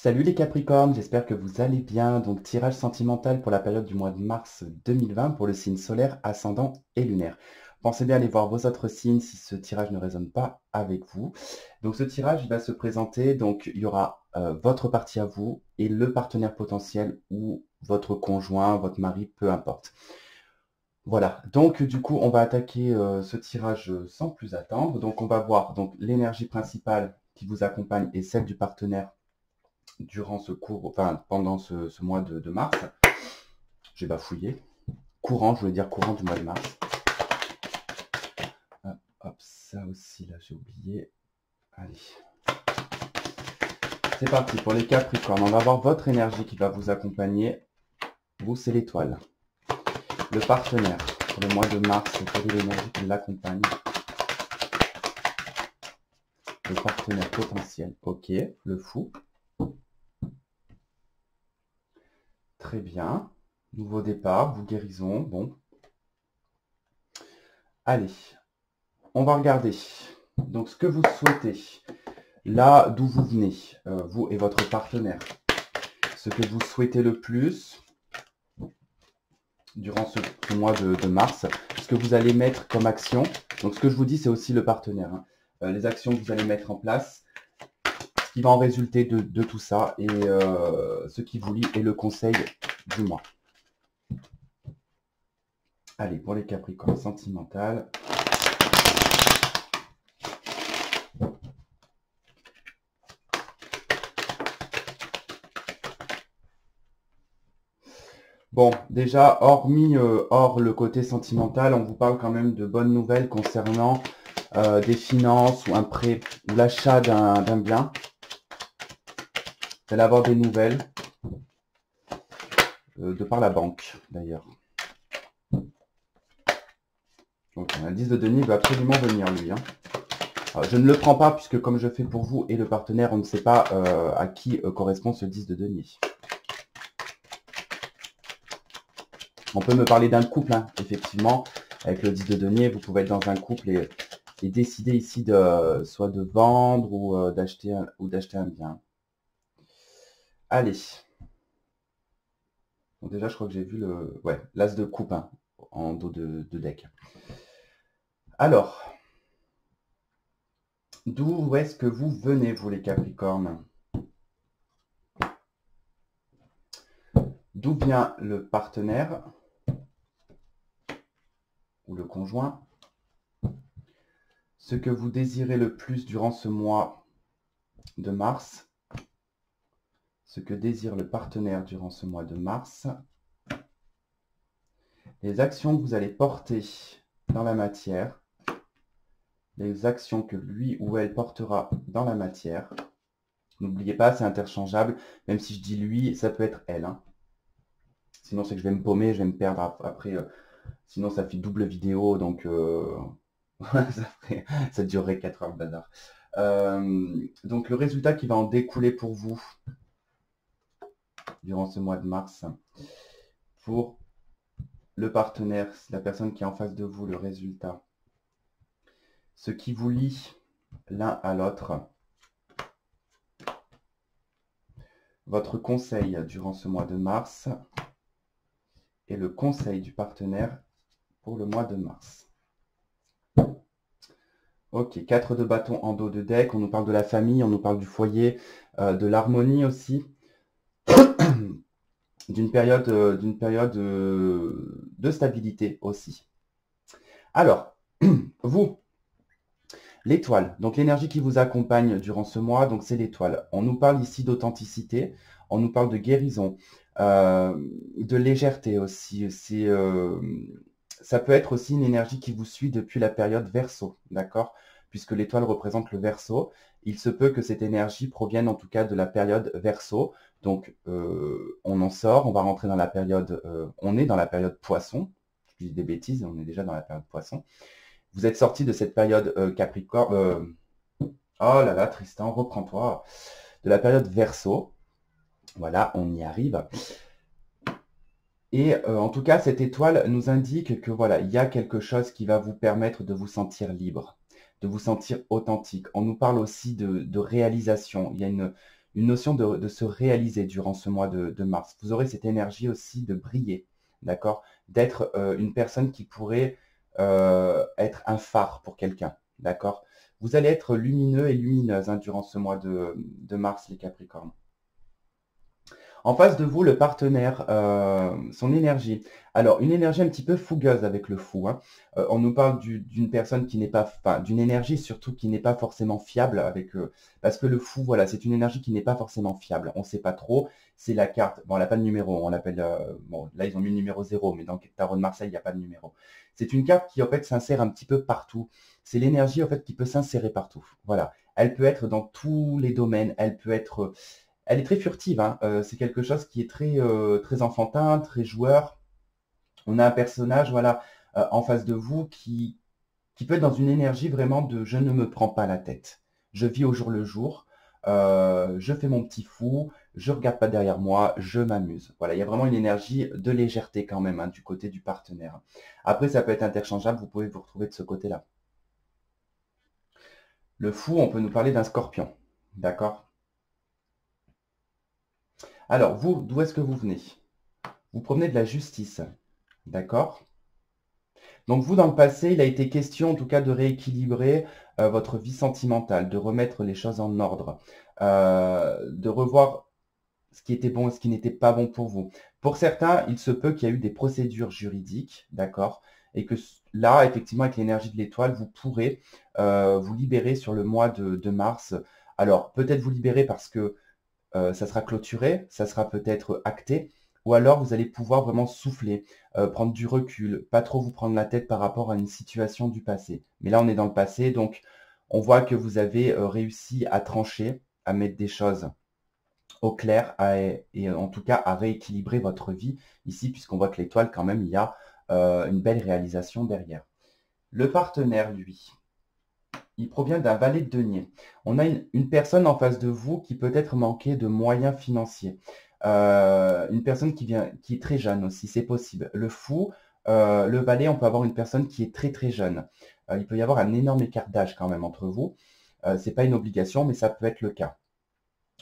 Salut les Capricornes, j'espère que vous allez bien. Donc tirage sentimental pour la période du mois de mars 2020 pour le signe solaire, ascendant et lunaire. Pensez bien à aller voir vos autres signes si ce tirage ne résonne pas avec vous. Donc ce tirage va se présenter, donc il y aura votre partie à vous et le partenaire potentiel ou votre conjoint, votre mari, peu importe. Voilà, donc du coup on va attaquer ce tirage sans plus attendre. Donc on va voir donc l'énergie principale qui vous accompagne et celle du partenaire durant ce cours, enfin pendant ce mois de mars. J'ai bafouillé. Courant, je voulais dire courant du mois de mars. Hop, ça aussi là j'ai oublié. Allez. C'est parti pour les Capricornes. On va voir votre énergie qui va vous accompagner. Vous, c'est l'étoile. Le partenaire pour le mois de mars, quelle est l'énergie qui l'accompagne? Le partenaire potentiel. Ok, le fou. Très bien. Nouveau départ, vous guérison. Bon. Allez, on va regarder. Donc, ce que vous souhaitez, là d'où vous venez, vous et votre partenaire, ce que vous souhaitez le plus durant ce mois de mars, ce que vous allez mettre comme action. Donc, ce que je vous dis, c'est aussi le partenaire. Les actions que vous allez mettre en place, ce qui va en résulter de tout ça et ce qui vous lie et le conseil du mois. Allez, pour les Capricornes sentimentales. Bon, déjà, hors le côté sentimental, on vous parle quand même de bonnes nouvelles concernant des finances ou un prêt ou l'achat d'un bien. Vous allez avoir des nouvelles de par la banque, d'ailleurs. Donc, un 10 de denier va absolument venir, lui. Alors, je ne le prends pas puisque comme je fais pour vous et le partenaire, on ne sait pas à qui correspond ce 10 de denier. On peut me parler d'un couple, effectivement. Avec le 10 de denier, vous pouvez être dans un couple et décider ici soit de vendre ou d'acheter un bien. Allez. Donc déjà, je crois que j'ai vu l'as de coupe en dos de deck. Alors, d'où est-ce que vous venez, vous les Capricornes? D'où vient le partenaire ou le conjoint? Ce que vous désirez le plus durant ce mois de mars? Ce que désire le partenaire durant ce mois de mars? Les actions que vous allez porter dans la matière? Les actions que lui ou elle portera dans la matière? N'oubliez pas, c'est interchangeable. Même si je dis lui, ça peut être elle. Sinon, c'est que je vais me paumer, je vais me perdre après. Sinon, ça fait double vidéo, donc ça durerait 4 heures le bazar. Donc, le résultat qui va en découler pour vous durant ce mois de mars, pour le partenaire, la personne qui est en face de vous, le résultat, ce qui vous lie l'un à l'autre, votre conseil durant ce mois de mars et le conseil du partenaire pour le mois de mars. Ok, 4 de bâton en dos de deck, on nous parle de la famille, on nous parle du foyer, de l'harmonie aussi, d'une période de stabilité aussi. Alors, vous, l'étoile, donc l'énergie qui vous accompagne durant ce mois, donc c'est l'étoile. On nous parle ici d'authenticité, on nous parle de guérison, de légèreté aussi. Ça peut être aussi une énergie qui vous suit depuis la période Verseau, d'accord? Puisque l'étoile représente le Verseau, il se peut que cette énergie provienne en tout cas de la période Verseau. Donc, on en sort, on va rentrer dans la période, on est dans la période Poisson. Je dis des bêtises, on est déjà dans la période Poisson. Vous êtes sorti de cette période Capricorne. Oh là là, Tristan, reprends-toi. De la période Verseau. Voilà, on y arrive. Et en tout cas, cette étoile nous indique que voilà, il y a quelque chose qui va vous permettre de vous sentir libre, de vous sentir authentique. On nous parle aussi de réalisation. Il y a une notion de se réaliser durant ce mois de mars. Vous aurez cette énergie aussi de briller, d'accord? D'être une personne qui pourrait être un phare pour quelqu'un, d'accord? Vous allez être lumineux et lumineuse durant ce mois de mars, les Capricornes. En face de vous, le partenaire, son énergie. Alors, une énergie un petit peu fougueuse avec le fou, hein. On nous parle d'une personne qui n'est pas, enfin, d'une énergie surtout qui n'est pas forcément fiable avec, parce que le fou, voilà, c'est une énergie qui n'est pas forcément fiable. On ne sait pas trop. C'est la carte. Bon, elle n'a pas de numéro. On l'appelle, bon, là ils ont mis le numéro 0, mais dans le tarot de Marseille, il n'y a pas de numéro. C'est une carte qui en fait s'insère un petit peu partout. C'est l'énergie en fait qui peut s'insérer partout. Voilà. Elle peut être dans tous les domaines. Elle est très furtive, hein. C'est quelque chose qui est très enfantin, très joueur. On a un personnage, voilà, en face de vous qui peut être dans une énergie vraiment de je ne me prends pas la tête. Je vis au jour le jour, je fais mon petit fou, je regarde pas derrière moi, je m'amuse. Voilà, il y a vraiment une énergie de légèreté quand même du côté du partenaire. Après, ça peut être interchangeable, vous pouvez vous retrouver de ce côté-là. Le fou, on peut nous parler d'un scorpion, d'accord? Alors, vous, d'où est-ce que vous venez? Vous provenez de la justice, d'accord? Donc vous, dans le passé, il a été question en tout cas de rééquilibrer votre vie sentimentale, de remettre les choses en ordre, de revoir ce qui était bon et ce qui n'était pas bon pour vous. Pour certains, il se peut qu'il y ait eu des procédures juridiques, d'accord? Et que là, effectivement, avec l'énergie de l'étoile, vous pourrez vous libérer sur le mois de mars. Alors, peut-être vous libérer parce que ça sera clôturé, ça sera peut-être acté, ou alors vous allez pouvoir vraiment souffler, prendre du recul, pas trop vous prendre la tête par rapport à une situation du passé. Mais là, on est dans le passé, donc on voit que vous avez réussi à trancher, à mettre des choses au clair, et en tout cas à rééquilibrer votre vie ici, puisqu'on voit que l'étoile, quand même, il y a une belle réalisation derrière. Le partenaire, lui, il provient d'un valet de denier. On a une personne en face de vous qui peut-être manquer de moyens financiers. Une personne qui est très jeune aussi, c'est possible. Le fou, le valet, on peut avoir une personne qui est très très jeune. Il peut y avoir un énorme écart d'âge quand même entre vous. C'est pas une obligation, mais ça peut être le cas.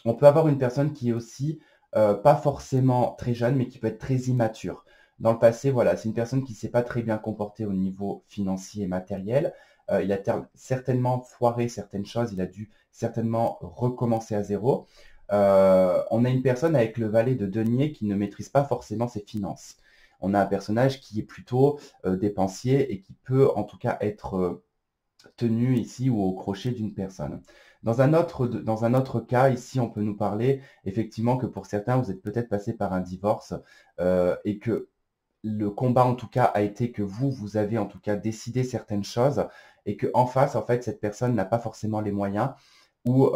On peut avoir une personne qui est aussi pas forcément très jeune, mais qui peut être très immature. Dans le passé, voilà, c'est une personne qui ne s'est pas très bien comportée au niveau financier et matériel. Il a certainement foiré certaines choses, il a dû certainement recommencer à zéro. On a une personne avec le valet de denier qui ne maîtrise pas forcément ses finances. On a un personnage qui est plutôt dépensier et qui peut en tout cas être tenu ici ou au crochet d'une personne. Dans un autre cas, ici, on peut nous parler effectivement que pour certains, vous êtes peut-être passé par un divorce et que le combat, en tout cas, a été que vous avez en tout cas décidé certaines choses et que en face, en fait, cette personne n'a pas forcément les moyens ou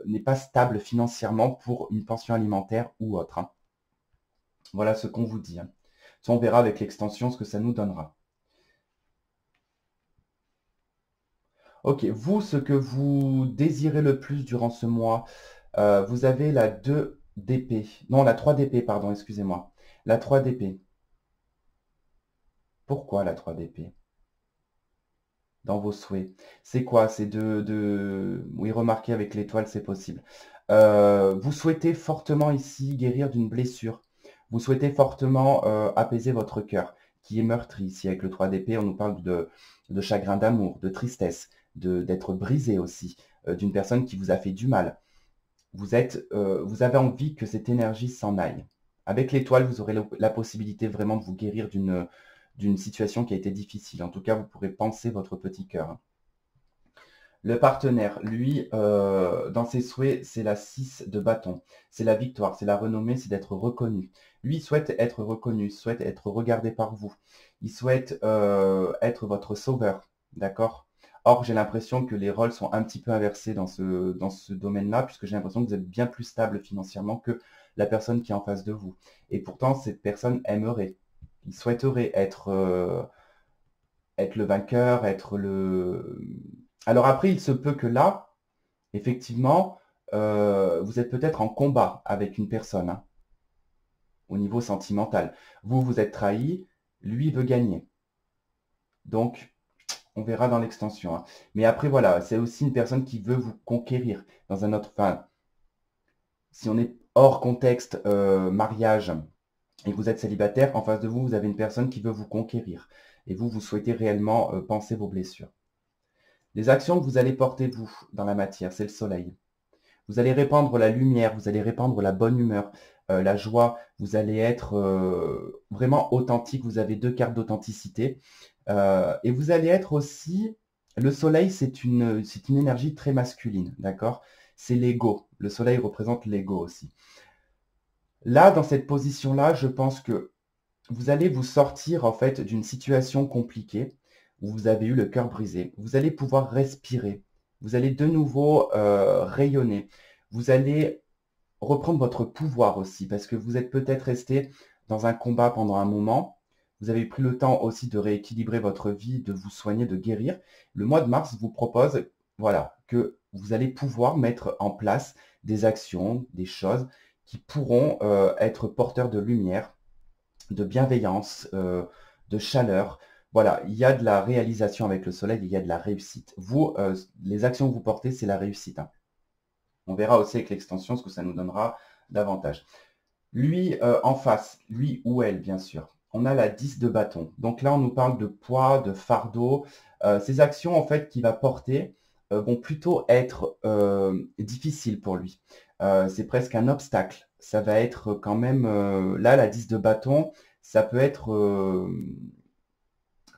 n'est pas stable financièrement pour une pension alimentaire ou autre, hein. Voilà ce qu'on vous dit, hein. Ça, on verra avec l'extension ce que ça nous donnera. Ok, vous, ce que vous désirez le plus durant ce mois, vous avez la 2 d'épée. Non, la 3 d'épée, pardon, excusez-moi. La 3 d'épée. Pourquoi la 3 d'épée dans vos souhaits? C'est quoi? C'est Oui, remarquez avec l'étoile, c'est possible. Vous souhaitez fortement ici guérir d'une blessure. Vous souhaitez fortement apaiser votre cœur, qui est meurtri. Ici, avec le 3 d'épée, on nous parle de chagrin d'amour, de tristesse, d'être brisé aussi, d'une personne qui vous a fait du mal. Vous avez envie que cette énergie s'en aille. Avec l'étoile, vous aurez la possibilité vraiment de vous guérir d'une situation qui a été difficile. En tout cas, vous pourrez penser votre petit cœur. Le partenaire, lui, dans ses souhaits, c'est la 6 de bâton. C'est la victoire, c'est la renommée, c'est d'être reconnu. Lui, il souhaite être reconnu, il souhaite être regardé par vous. Il souhaite être votre sauveur, d'accord? Or, j'ai l'impression que les rôles sont un petit peu inversés dans ce domaine-là, puisque j'ai l'impression que vous êtes bien plus stable financièrement que la personne qui est en face de vous. Et pourtant, cette personne aimerait, il souhaiterait être le vainqueur, être le... Alors après, il se peut que là, effectivement, vous êtes peut-être en combat avec une personne, hein, au niveau sentimental. Vous, vous êtes trahi, lui veut gagner. Donc, on verra dans l'extension, hein. Mais après, voilà, c'est aussi une personne qui veut vous conquérir dans un autre... Enfin, si on est hors contexte mariage et que vous êtes célibataire, en face de vous, vous avez une personne qui veut vous conquérir. Et vous, vous souhaitez réellement penser vos blessures. Les actions que vous allez porter, vous, dans la matière, c'est le soleil. Vous allez répandre la lumière, vous allez répandre la bonne humeur, la joie, vous allez être vraiment authentique, vous avez 2 cartes d'authenticité. Et vous allez être aussi, le soleil, c'est une énergie très masculine, d'accord? C'est l'ego. Le soleil représente l'ego aussi. Là, dans cette position-là, je pense que vous allez vous sortir en fait d'une situation compliquée où vous avez eu le cœur brisé. Vous allez pouvoir respirer. Vous allez de nouveau rayonner. Vous allez reprendre votre pouvoir aussi parce que vous êtes peut-être resté dans un combat pendant un moment. Vous avez pris le temps aussi de rééquilibrer votre vie, de vous soigner, de guérir. Le mois de mars vous propose, voilà, que vous allez pouvoir mettre en place des actions, des choses qui pourront être porteurs de lumière, de bienveillance, de chaleur. Voilà, il y a de la réalisation avec le soleil, il y a de la réussite. Vous, les actions que vous portez, c'est la réussite, hein. On verra aussi avec l'extension ce que ça nous donnera davantage. Lui, en face, lui ou elle, bien sûr, on a la 10 de bâton. Donc là, on nous parle de poids, de fardeau. Ces actions, en fait, qu'il va porter vont plutôt être difficiles pour lui. C'est presque un obstacle. Ça va être quand même, là, la 10 de bâton, ça peut être,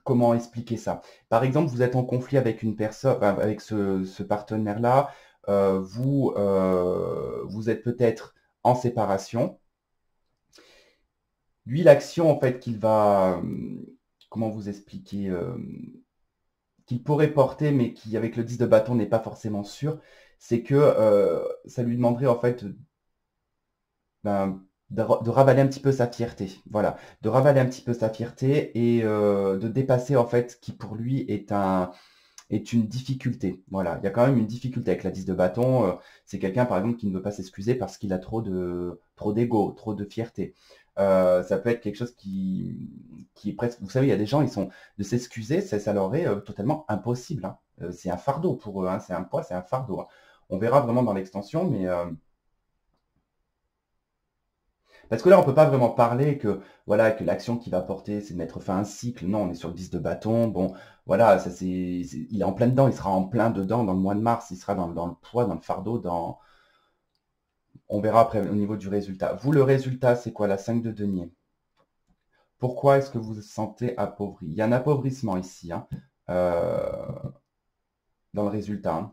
comment expliquer ça? Par exemple, vous êtes en conflit avec une personne, enfin, avec ce partenaire-là, vous êtes peut-être en séparation. Lui, l'action en fait qu'il va, comment vous expliquer, qu'il pourrait porter, mais qui avec le 10 de bâton n'est pas forcément sûr, c'est que ça lui demanderait en fait ben, de ravaler un petit peu sa fierté. Voilà, de ravaler un petit peu sa fierté et de dépasser en fait ce qui pour lui est une difficulté. Voilà, il y a quand même une difficulté avec la 10 de bâton. C'est quelqu'un, par exemple, qui ne veut pas s'excuser parce qu'il a trop d'ego, trop de fierté. Ça peut être quelque chose qui est presque... Vous savez, il y a des gens, ils sont... De s'excuser, ça leur est totalement impossible, hein. C'est un fardeau pour eux, hein. C'est un poids, c'est un fardeau, hein. On verra vraiment dans l'extension, mais... Parce que là, on ne peut pas vraiment parler que, voilà, que l'action qu'il va porter, c'est de mettre fin à un cycle. Non, on est sur le 10 de bâton. Bon, voilà, ça il est en plein dedans, il sera en plein dedans dans le mois de mars, il sera dans le poids, dans le fardeau, on verra après au niveau du résultat. Vous, le résultat, c'est quoi? La 5 de denier. Pourquoi est-ce que vous vous sentez appauvri? Il y a un appauvrissement ici, hein, dans le résultat, hein.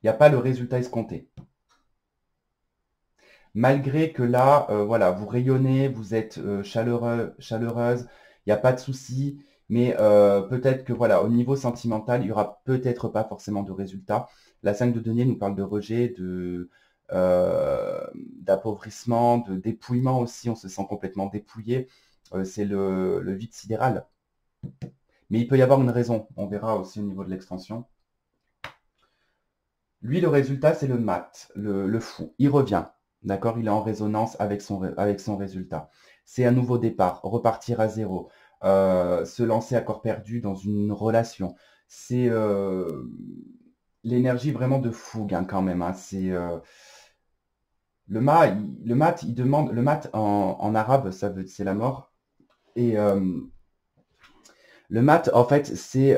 Il n'y a pas le résultat escompté. Malgré que là, voilà, vous rayonnez, vous êtes chaleureuse, il n'y a pas de souci, mais peut-être que voilà, au niveau sentimental, il n'y aura peut-être pas forcément de résultat. La 5 de denier nous parle de rejet, d'appauvrissement, de dépouillement aussi, on se sent complètement dépouillé. C'est le vide sidéral. Mais il peut y avoir une raison, on verra aussi au niveau de l'extension. Lui, le résultat, c'est le mat, le fou. Il revient. D'accord? Il est en résonance avec son résultat. C'est un nouveau départ, repartir à zéro, se lancer à corps perdu dans une relation. C'est l'énergie vraiment de fougue, hein, quand même, hein. C'est le mat, il demande le mat en arabe, c'est la mort. Et le mat, en fait, c'est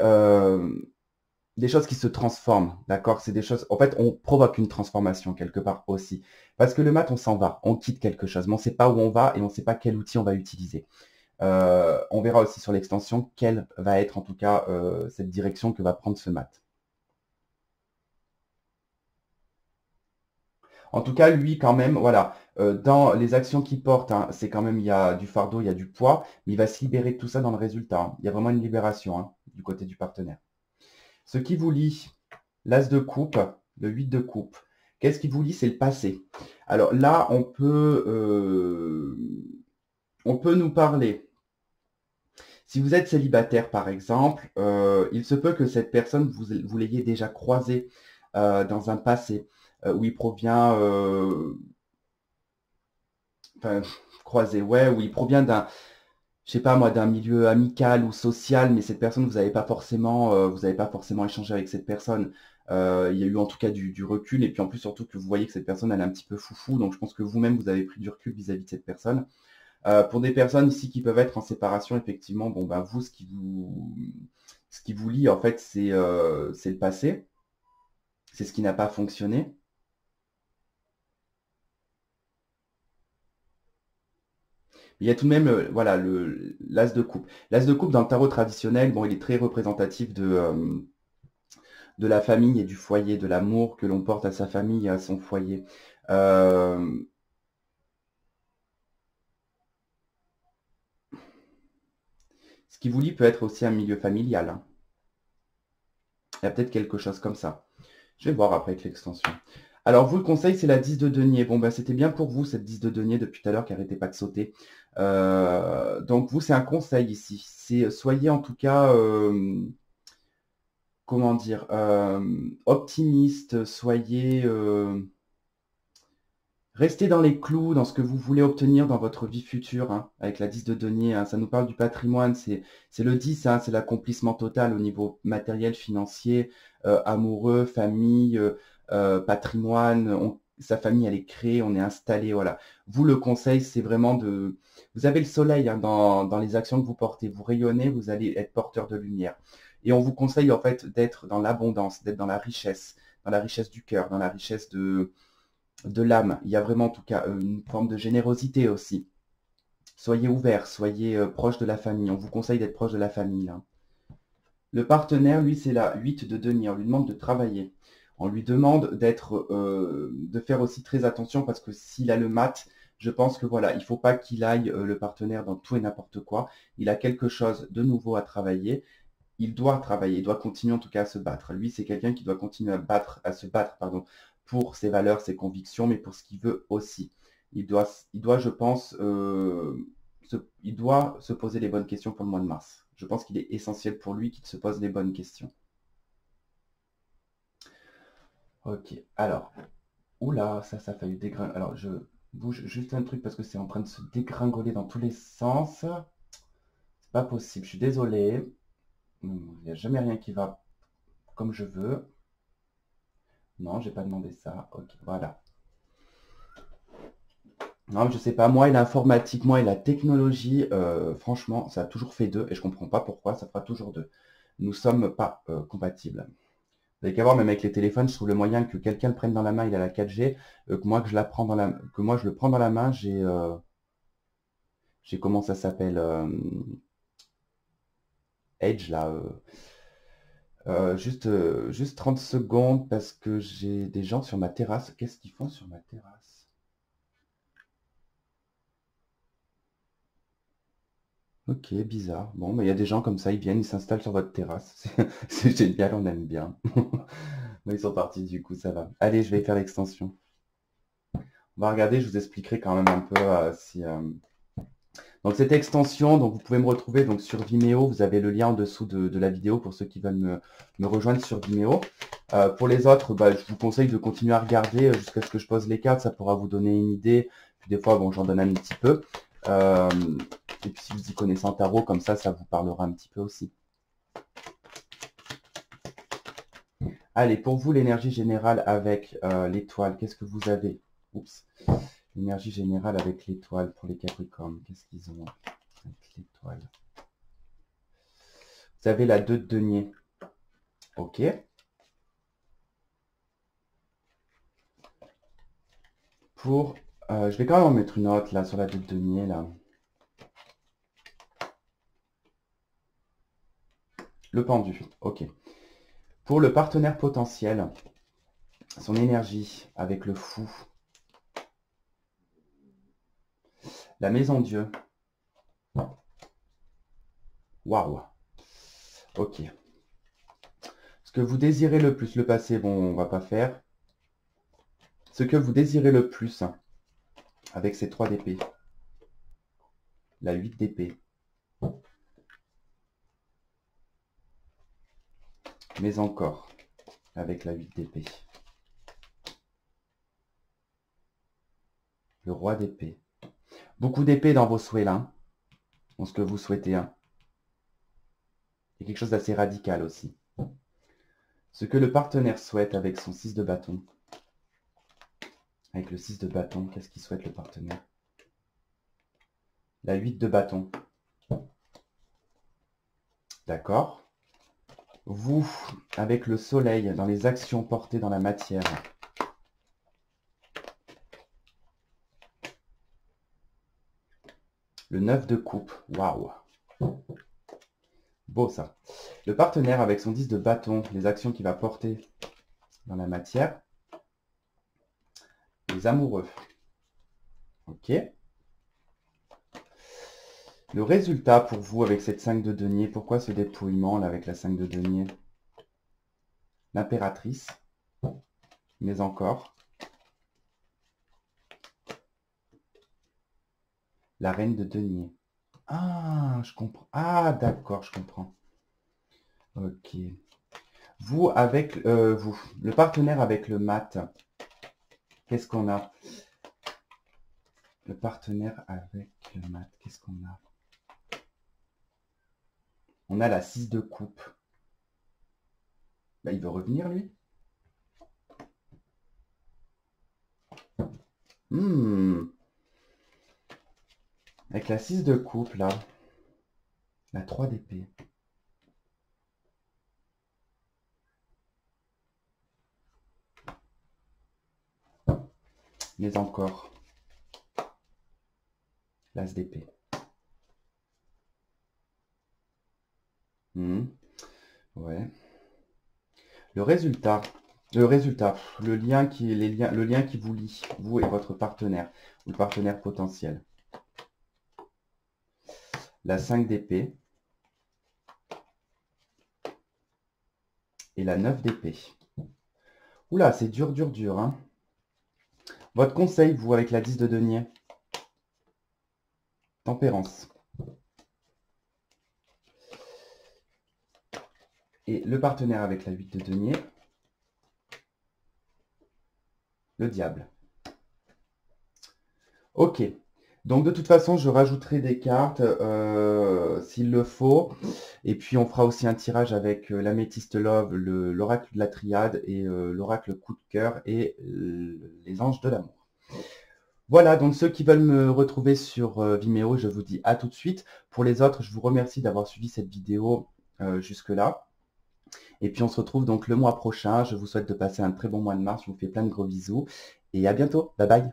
des choses qui se transforment, d'accord? C'est des choses, en fait, on provoque une transformation quelque part aussi. Parce que le mat, on s'en va, on quitte quelque chose, mais on ne sait pas où on va et on ne sait pas quel outil on va utiliser. On verra aussi sur l'extension quelle va être en tout cas cette direction que va prendre ce mat. En tout cas, lui, quand même, voilà, dans les actions qu'il porte, hein, c'est quand même, il y a du fardeau, il y a du poids, mais il va se libérer de tout ça dans le résultat, hein. Il y a vraiment une libération, hein, du côté du partenaire. Ce qui vous lie, l'as de coupe, le 8 de coupe. Qu'est-ce qui vous lie? C'est le passé. Alors là, on peut nous parler. Si vous êtes célibataire, par exemple, il se peut que cette personne, vous l'ayez déjà croisée dans un passé où il provient, enfin, croisé, ouais, où il provient d'un, je sais pas moi, d'un milieu amical ou social, mais cette personne, vous n'avez pas forcément échangé avec cette personne. Il y a eu en tout cas du recul. Et puis en plus, surtout que vous voyez que cette personne, elle est un petit peu foufou. Donc je pense que vous-même, vous avez pris du recul vis-à-vis de cette personne. Pour des personnes ici qui peuvent être en séparation, effectivement, bon, bah, vous, ce qui vous lie, en fait, c'est le passé. C'est ce qui n'a pas fonctionné. Il y a tout de même, voilà, l'as de coupe. L'as de coupe dans le tarot traditionnel, bon, il est très représentatif de la famille et du foyer, de l'amour que l'on porte à sa famille et à son foyer. Euh, Ce qui vous lie peut être aussi un milieu familial, hein. Il y a peut-être quelque chose comme ça. Je vais voir après avec l'extension. Alors, vous, le conseil, c'est la 10 de denier. Bon, bah, c'était bien pour vous, cette 10 de denier, depuis tout à l'heure, qui n'arrêtait pas de sauter. Donc, vous, c'est un conseil ici. C'est, soyez en tout cas, comment dire, optimiste, soyez, restez dans les clous, dans ce que vous voulez obtenir dans votre vie future, hein, avec la 10 de denier, hein. Ça nous parle du patrimoine, c'est le 10, hein, c'est l'accomplissement total au niveau matériel, financier, amoureux, famille, patrimoine. Sa famille, elle est créée, on est installé, voilà. Vous, le conseil, c'est vraiment de... Vous avez le soleil, hein, dans les actions que vous portez. Vous rayonnez, vous allez être porteur de lumière. Et on vous conseille, en fait, d'être dans l'abondance, d'être dans la richesse du cœur, dans la richesse de l'âme. Il y a vraiment en tout cas une forme de générosité aussi. Soyez ouverts, soyez proche de la famille. On vous conseille d'être proche de la famille, là. Le partenaire, lui, c'est la 8 de denier. On lui demande de travailler. On lui demande de faire aussi très attention parce que s'il a le mat, je pense que voilà, il ne faut pas qu'il aille le partenaire dans tout et n'importe quoi. Il a quelque chose de nouveau à travailler. Il doit travailler, il doit continuer en tout cas à se battre. Lui, c'est quelqu'un qui doit continuer à se battre, pardon, pour ses valeurs, ses convictions, mais pour ce qu'il veut aussi. Je pense, il doit se poser les bonnes questions pour le mois de mars. Je pense qu'il est essentiel pour lui qu'il se pose les bonnes questions. Ok, alors, oula, ça a failli dégringoler. Alors, je bouge juste un truc parce que c'est en train de se dégringoler dans tous les sens. C'est pas possible, je suis désolé. Il n'y a jamais rien qui va comme je veux. Non, j'ai pas demandé ça. Ok, voilà. Non, je sais pas, moi et l'informatique, moi et la technologie, franchement, ça a toujours fait deux et je comprends pas pourquoi ça fera toujours deux. Nous sommes pas compatibles. Vous avez qu'à voir, même avec les téléphones, je trouve le moyen que quelqu'un le prenne dans la main, il a la 4G, que moi que moi je le prends dans la main, j'ai comment ça s'appelle, Edge là, juste 30 secondes parce que j'ai des gens sur ma terrasse. Qu'est-ce qu'ils font sur ma terrasse? Ok, bizarre. Bon, mais il y a des gens comme ça, ils viennent, ils s'installent sur votre terrasse. C'est génial, on aime bien. Mais ils sont partis du coup, ça va. Allez, je vais faire l'extension. On va regarder, je vous expliquerai quand même un peu si... Donc cette extension, donc vous pouvez me retrouver donc sur Vimeo. Vous avez le lien en dessous de la vidéo pour ceux qui veulent me rejoindre sur Vimeo. Pour les autres, bah, je vous conseille de continuer à regarder jusqu'à ce que je pose les cartes. Ça pourra vous donner une idée. Puis des fois, bon, j'en donne un petit peu. Et puis si vous y connaissez en tarot, comme ça vous parlera un petit peu aussi. Allez, pour vous, l'énergie générale avec l'étoile, qu'est-ce que vous avez? Oups. L'énergie générale avec l'étoile pour les Capricornes, qu'est-ce qu'ils ont avec l'étoile? Vous avez la 2 de denier. Ok. Pour, je vais quand même en mettre une autre là sur la 2 de denier là. Le pendu, ok. Pour le partenaire potentiel, son énergie avec le fou. La maison Dieu. Waouh. Ok. Ce que vous désirez le plus, le passé, bon, on va pas faire. Ce que vous désirez le plus avec ces 3 d'épée. La 8 d'épée. Mais encore, avec la 8 d'épée. Le roi d'épée. Beaucoup d'épée dans vos souhaits là. Dans ce que vous souhaitez. Hein. Il y a quelque chose d'assez radical aussi. Ce que le partenaire souhaite avec son 6 de bâton. Avec le 6 de bâton, qu'est-ce qu'il souhaite le partenaire? La 8 de bâton. D'accord. Vous, avec le soleil, dans les actions portées dans la matière. Le 9 de coupe. Waouh. Beau ça. Le partenaire avec son 10 de bâton, les actions qu'il va porter dans la matière. Les amoureux. Ok. Le résultat pour vous avec cette 5 de denier, pourquoi ce dépouillement là avec la 5 de denier? L'impératrice, mais encore. La reine de denier. Ah, je comprends. Ah, d'accord, je comprends. Ok. Vous, avec le partenaire avec le mat, qu'est-ce qu'on a? Le partenaire avec le mat, qu'est-ce qu'on a? On a la 6 de coupe. Là, il veut revenir, lui? Avec la 6 de coupe, là. La 3 d'épée. Mais encore. L'as d'épée. Ouais. Le résultat, le lien qui vous lie, vous et votre partenaire, ou le partenaire potentiel. La 5 d'épée et la 9 d'épée. Oula, c'est dur, dur, dur. Hein. Votre conseil, vous, avec la 10 de denier. Tempérance. Et le partenaire avec la 8 de denier. Le diable. Ok. Donc de toute façon, je rajouterai des cartes s'il le faut. Et puis on fera aussi un tirage avec l'améthyste love, l'oracle de la triade et l'oracle coup de cœur et les anges de l'amour. Voilà, donc ceux qui veulent me retrouver sur Vimeo, je vous dis à tout de suite. Pour les autres, je vous remercie d'avoir suivi cette vidéo jusque-là. Et puis on se retrouve donc le mois prochain. Je vous souhaite de passer un très bon mois de mars. Je vous fais plein de gros bisous. Et à bientôt. Bye bye.